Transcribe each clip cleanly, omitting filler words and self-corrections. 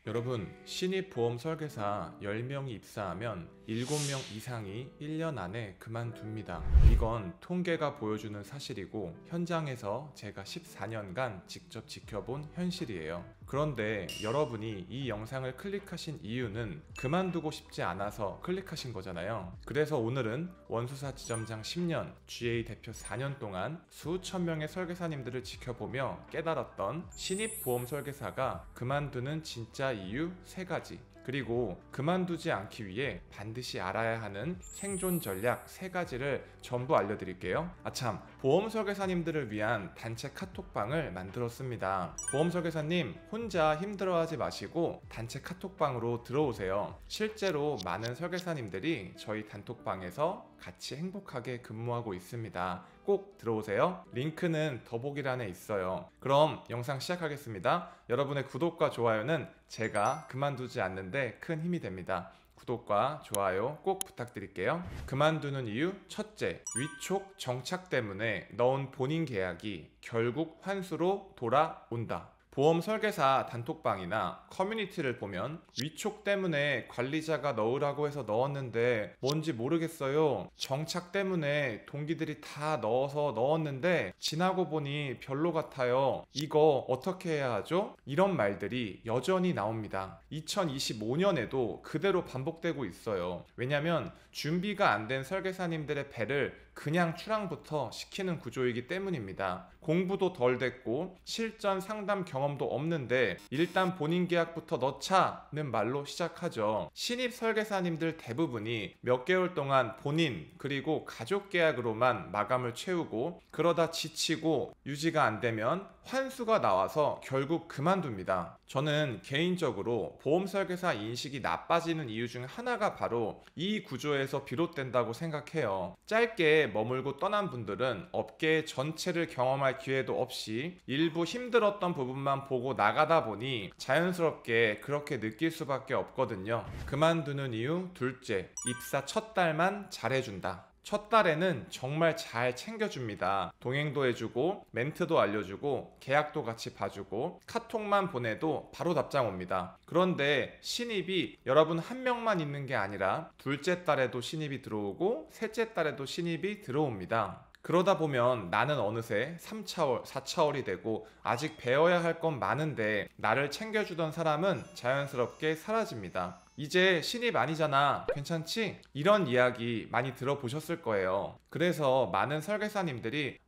여러분, 신입 보험 설계사 10명이 입사하면 7명 이상이 1년 안에 그만둡니다. 이건 통계가 보여주는 사실이고 현장에서 제가 14년간 직접 지켜본 현실이에요. 그런데 여러분이 이 영상을 클릭하신 이유는 그만두고 싶지 않아서 클릭하신 거잖아요. 그래서 오늘은 원수사 지점장 10년, GA 대표 4년 동안 수천 명의 설계사님들을 지켜보며 깨달았던 신입 보험 설계사가 그만두는 진짜 이유 3가지, 그리고 그만두지 않기 위해 반드시 알아야 하는 생존 전략 3가지를 전부 알려드릴게요. 아참, 보험 설계사님들을 위한 단체 카톡방을 만들었습니다. 보험 설계사님 혼자 힘들어하지 마시고 단체 카톡방으로 들어오세요. 실제로 많은 설계사님들이 저희 단톡방에서 같이 행복하게 근무하고 있습니다. 꼭 들어오세요. 링크는 더보기란에 있어요. 그럼 영상 시작하겠습니다. 여러분의 구독과 좋아요는 제가 그만두지 않는데 큰 힘이 됩니다. 구독과 좋아요 꼭 부탁드릴게요. 그만두는 이유 첫째, 위촉 정착 때문에 넣은 본인 계약이 결국 환수로 돌아온다. 보험 설계사 단톡방이나 커뮤니티를 보면 위촉 때문에 관리자가 넣으라고 해서 넣었는데 뭔지 모르겠어요. 정착 때문에 동기들이 다 넣어서 넣었는데 지나고 보니 별로 같아요. 이거 어떻게 해야 하죠? 이런 말들이 여전히 나옵니다. 2025년에도 그대로 반복되고 있어요. 왜냐면 준비가 안 된 설계사님들의 배를 그냥 출항부터 시키는 구조이기 때문입니다. 공부도 덜 됐고 실전 상담 경험도 없는데 일단 본인 계약부터 넣자는 말로 시작하죠. 신입 설계사님들 대부분이 몇 개월 동안 본인 그리고 가족 계약으로만 마감을 채우고 그러다 지치고 유지가 안 되면 환수가 나와서 결국 그만둡니다. 저는 개인적으로 보험 설계사 인식이 나빠지는 이유 중 하나가 바로 이 구조에서 비롯된다고 생각해요. 짧게 머물고 떠난 분들은 업계 전체를 경험할 기회도 없이 일부 힘들었던 부분만 보고 나가다 보니 자연스럽게 그렇게 느낄 수밖에 없거든요. 그만두는 이유 둘째, 입사 첫 달만 잘해준다. 첫 달에는 정말 잘 챙겨줍니다. 동행도 해주고 멘트도 알려주고 계약도 같이 봐주고 카톡만 보내도 바로 답장 옵니다. 그런데 신입이 여러분 한 명만 있는 게 아니라 둘째 달에도 신입이 들어오고 셋째 달에도 신입이 들어옵니다. 그러다 보면 나는 어느새 3차월, 4차월이 되고 아직 배워야 할 건 많은데 나를 챙겨주던 사람은 자연스럽게 사라집니다. 이제 신입 아니잖아, 괜찮지? 이런 이야기 많이 들어보셨을 거예요. 그래서 많은 설계사님들이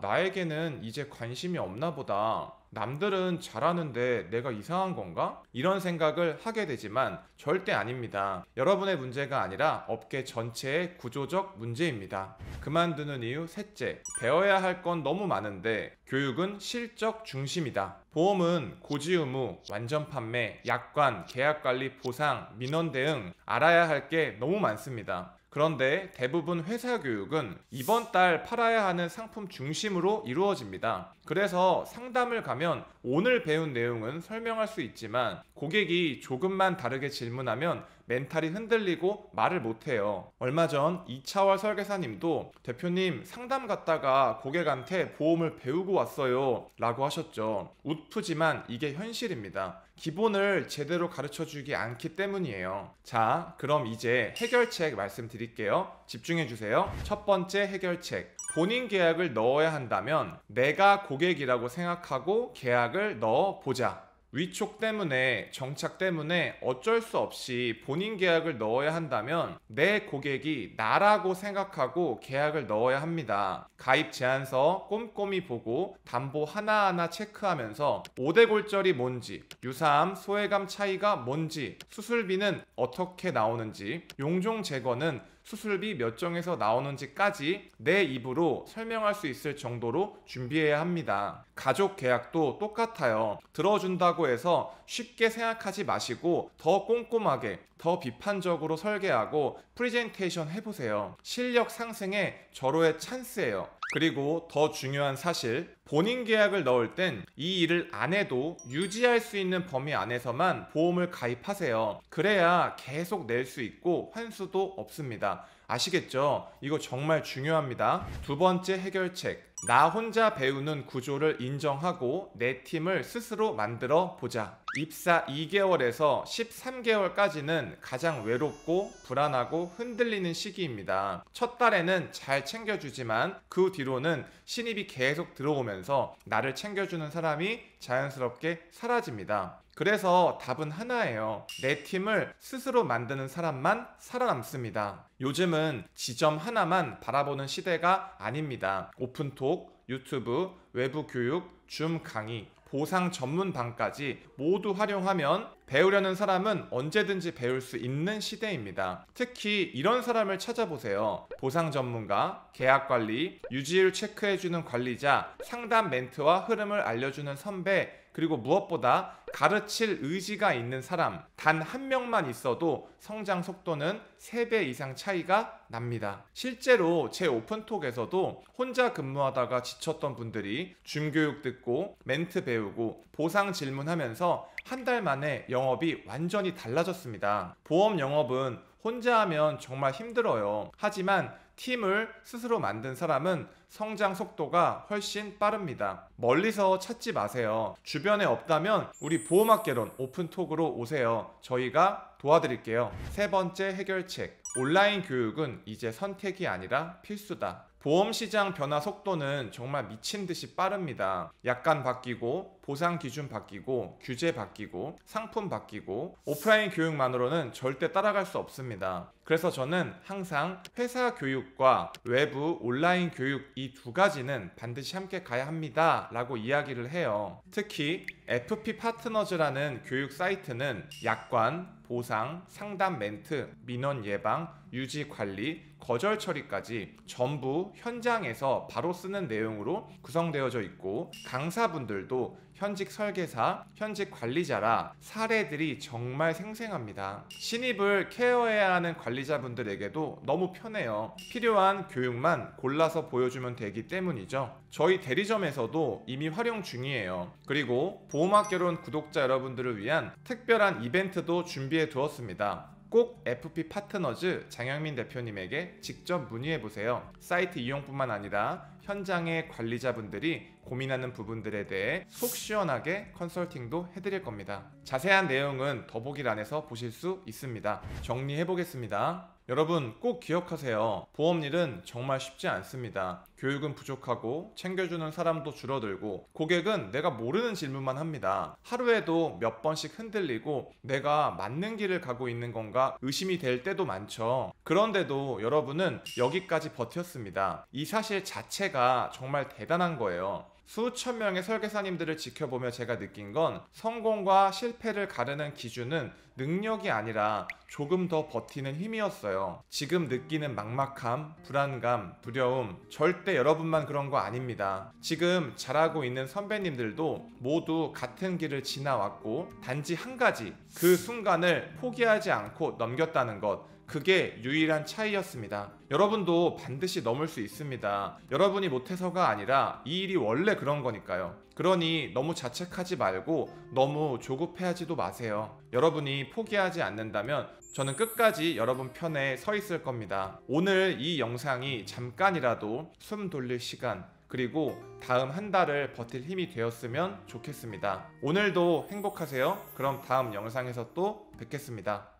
나에게는 이제 관심이 없나 보다, 남들은 잘하는데 내가 이상한 건가? 이런 생각을 하게 되지만 절대 아닙니다. 여러분의 문제가 아니라 업계 전체의 구조적 문제입니다. 그만두는 이유 셋째, 배워야 할 건 너무 많은데 교육은 실적 중심이다. 보험은 고지의무, 완전 판매, 약관, 계약관리, 보상, 민원 대응 알아야 할 게 너무 많습니다. 그런데 대부분 회사 교육은 이번 달 팔아야 하는 상품 중심으로 이루어집니다. 그래서 상담을 가면 오늘 배운 내용은 설명할 수 있지만 고객이 조금만 다르게 질문하면 멘탈이 흔들리고 말을 못해요. 얼마 전 2차월 설계사님도 대표님 상담 갔다가 고객한테 보험을 배우고 왔어요 라고 하셨죠. 웃프지만 이게 현실입니다. 기본을 제대로 가르쳐주기 않기 때문이에요. 자, 그럼 이제 해결책 말씀드릴게요. 집중해주세요. 첫 번째 해결책, 본인 계약을 넣어야 한다면 내가 고객이라고 생각하고 계약을 넣어보자. 위촉 때문에, 정착 때문에 어쩔 수 없이 본인 계약을 넣어야 한다면 내 고객이 나라고 생각하고 계약을 넣어야 합니다. 가입 제안서 꼼꼼히 보고 담보 하나하나 체크하면서 오대골절이 뭔지, 유사암, 소외감 차이가 뭔지, 수술비는 어떻게 나오는지, 용종 제거는 수술비 몇 정에서 나오는지까지 내 입으로 설명할 수 있을 정도로 준비해야 합니다. 가족 계약도 똑같아요. 들어준다고 해서 쉽게 생각하지 마시고 더 꼼꼼하게, 더 비판적으로 설계하고 프레젠테이션 해보세요. 실력 상승에 절호의 찬스예요. 그리고 더 중요한 사실, 본인 계약을 넣을 땐 이 일을 안 해도 유지할 수 있는 범위 안에서만 보험을 가입하세요. 그래야 계속 낼 수 있고 환수도 없습니다. 아시겠죠? 이거 정말 중요합니다. 두 번째 해결책. 나 혼자 배우는 구조를 인정하고 내 팀을 스스로 만들어 보자. 입사 2개월에서 13개월까지는 가장 외롭고 불안하고 흔들리는 시기입니다. 첫 달에는 잘 챙겨주지만 그 뒤로는 신입이 계속 들어오면서 나를 챙겨주는 사람이 자연스럽게 사라집니다. 그래서 답은 하나예요. 내 팀을 스스로 만드는 사람만 살아남습니다. 요즘은 지점 하나만 바라보는 시대가 아닙니다. 오픈톡, 유튜브, 외부 교육, 줌 강의, 보상 전문방까지 모두 활용하면 배우려는 사람은 언제든지 배울 수 있는 시대입니다. 특히 이런 사람을 찾아보세요. 보상 전문가, 계약 관리, 유지율 체크해주는 관리자, 상담 멘트와 흐름을 알려주는 선배, 그리고 무엇보다 가르칠 의지가 있는 사람 단 한 명만 있어도 성장 속도는 3배 이상 차이가 납니다. 실제로 제 오픈톡에서도 혼자 근무하다가 지쳤던 분들이 줌교육 듣고 멘트 배우고 보상 질문하면서 한 달 만에 영업이 완전히 달라졌습니다. 보험 영업은 혼자 하면 정말 힘들어요. 하지만 팀을 스스로 만든 사람은 성장 속도가 훨씬 빠릅니다. 멀리서 찾지 마세요. 주변에 없다면 우리 보험학개론 오픈톡으로 오세요. 저희가 도와드릴게요. 세 번째 해결책. 온라인 교육은 이제 선택이 아니라 필수다. 보험 시장 변화 속도는 정말 미친 듯이 빠릅니다. 약관 바뀌고, 보상 기준 바뀌고, 규제 바뀌고, 상품 바뀌고, 오프라인 교육만으로는 절대 따라갈 수 없습니다. 그래서 저는 항상 회사 교육과 외부 온라인 교육 이 두 가지는 반드시 함께 가야 합니다 라고 이야기를 해요. 특히 FP 파트너즈라는 교육 사이트는 약관, 보상, 상담 멘트, 민원 예방, 유지 관리, 거절 처리까지 전부 현장에서 바로 쓰는 내용으로 구성되어져 있고, 강사분들도 현직 설계사, 현직 관리자라 사례들이 정말 생생합니다. 신입을 케어해야 하는 관리자분들에게도 너무 편해요. 필요한 교육만 골라서 보여주면 되기 때문이죠. 저희 대리점에서도 이미 활용 중이에요. 그리고 보험학개론 구독자 여러분들을 위한 특별한 이벤트도 준비해 두었습니다. 꼭 FP 파트너즈 장영민 대표님에게 직접 문의해보세요. 사이트 이용뿐만 아니라 현장의 관리자분들이 고민하는 부분들에 대해 속 시원하게 컨설팅도 해드릴 겁니다. 자세한 내용은 더보기란에서 보실 수 있습니다. 정리해보겠습니다. 여러분 꼭 기억하세요. 보험일은 정말 쉽지 않습니다. 교육은 부족하고 챙겨주는 사람도 줄어들고 고객은 내가 모르는 질문만 합니다. 하루에도 몇 번씩 흔들리고 내가 맞는 길을 가고 있는 건가 의심이 될 때도 많죠. 그런데도 여러분은 여기까지 버텼습니다. 이 사실 자체가 정말 대단한 거예요. 수천 명의 설계사님들을 지켜보며 제가 느낀 건 성공과 실패를 가르는 기준은 능력이 아니라 조금 더 버티는 힘이었어요. 지금 느끼는 막막함, 불안감, 두려움 절대 여러분만 그런 거 아닙니다. 지금 잘하고 있는 선배님들도 모두 같은 길을 지나왔고 단지 한 가지, 그 순간을 포기하지 않고 넘겼다는 것, 그게 유일한 차이였습니다. 여러분도 반드시 넘을 수 있습니다. 여러분이 못해서가 아니라 이 일이 원래 그런 거니까요. 그러니 너무 자책하지 말고 너무 조급해하지도 마세요. 여러분이 포기하지 않는다면 저는 끝까지 여러분 편에 서 있을 겁니다. 오늘 이 영상이 잠깐이라도 숨 돌릴 시간, 그리고 다음 한 달을 버틸 힘이 되었으면 좋겠습니다. 오늘도 행복하세요. 그럼 다음 영상에서 또 뵙겠습니다.